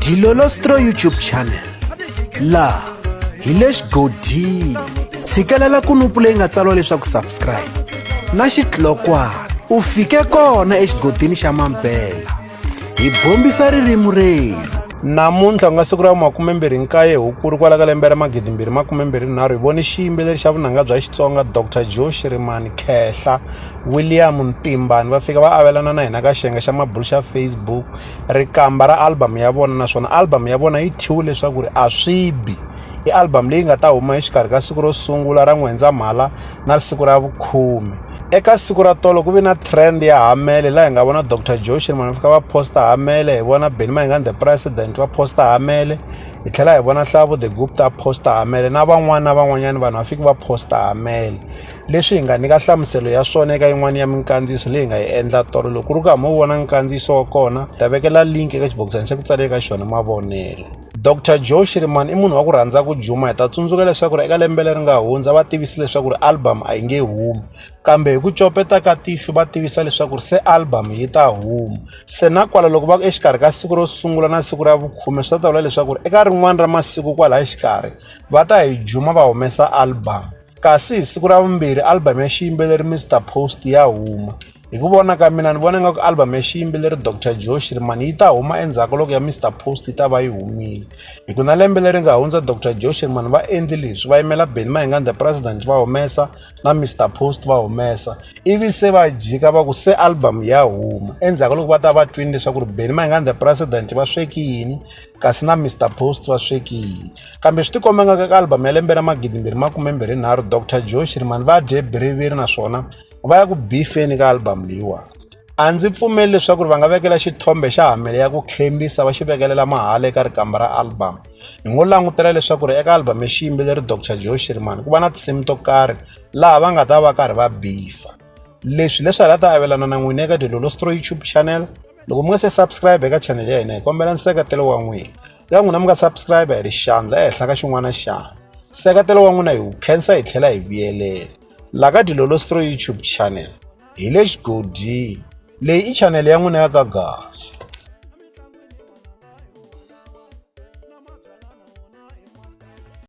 Dilolostro YouTube channel la hi le xigodini tshikelela kunupu leyi nga tsariwa leswaku subscribe na xitlokwana u fike kona exigodini xa Mampela hi bombisa ririmi rero. Namuntlha nga siku ra 29 Hukuri kwala ka lembe ra 2023 hi vone xiyimbeleri xa vunanga bya Xitsonga Dr. Joe Shirimani William Ntimbani va fika va avelana na hina ka xiyenge xa mabulu xa Facebook rikamba ra album ya vona, naswona album ya vona yi thyiwe leswaku ri a swi bi. I album leyi nga ta huma exikarhi ka siku ro sungula ra N'wendzamhala na siku ra vu-10. Eka siku ra tolo ku ve na trend ya Hamele laha hi nga vona Dr. Joe Shirimani fika va posta Hamele, hi vona Benny Mayengani the President va posta Hamele, hi tlhela hi vona Hlavo the Gupta posta Hamele na van'wanyana vanhu va fika va posta Hamele. Leswi hi nga nyika hlamuselo ya swona eka yin'wana ya minkandziyiso leyi nga yi endla tolo. Loko ku ri ku hambi u vona nkandziyiso wa kona ta vekela link eka xibokisana xa ku tsala eka xona mavonelo. Dr. Joe Shirimani i munhu wa ku rhandza ku juma. Hi ta tsundzuka leswaku eka lembe leri nga hundza va tivisa leswaku ri album a yi nge humi, kambe hi ku copeta ka tihlo va tivisa leswaku ri se album yi ta huma. Se na kwala loko va ku exikarhi ka siku ro sungula na siku ra vu-10 swi ta vula leswaku ri eka rin'wana ra masiku kwala exikarhi va ta hi juma va humesa album. Kasi hi siku ra vumbirhi album ya xiyimbeleri Mr Post ya huma. Hi ku vona ka mina ni vona nga ku album ya xiyimbeleri Dr. Joe Shirimani yi ta huma endzhaku loko ya Mr Post yi ta va yi humile. Hi ku na lembe leri nga hundza Dr. Joe Shirimani va endli leswi va yimela Benny Mayengani the President va humesa na Mr Post va humesa, ivi se va jika va ku se album ya huma endzhaku loko va ta va twini leswaku ri Benny Mayengani the President va sweki yini kasi na Mr Post va sweki yini. Kambe swi tikomba nga ka album ya lembe ra 2023 Dr. Joe Shirimani va dye biriviri naswona va ya ku bifeni ka album leyiwani. A ndzi pfumeli leswaku va nga vekela xithombe xa Hamele ya ku khembisa va xi vekelela mahala eka rikamba ra album. Hi ngo langutela leswaku ri eka album ya xiyimbeleri Dr. Joe Shirimani ku va na tinsimu to karhi laha va nga ta va karhi va bifa. Leswi hi ta avelana na n'wina eka Dilolostro YouTube channel. Loko mi nga se subscribe eka channel ya hina hi kombela nseketelo wa n'wina. Ya n'wina mi nga subscribe hi ri xandla ehenhla ka xin'wana na xana. Nseketelo wa n'wina hi wu khensa hi tlhela hi vuyelela. La ka Dilolostro YouTube channel hi le xigodini leyi i channel ya n'wina ya ka Gasi.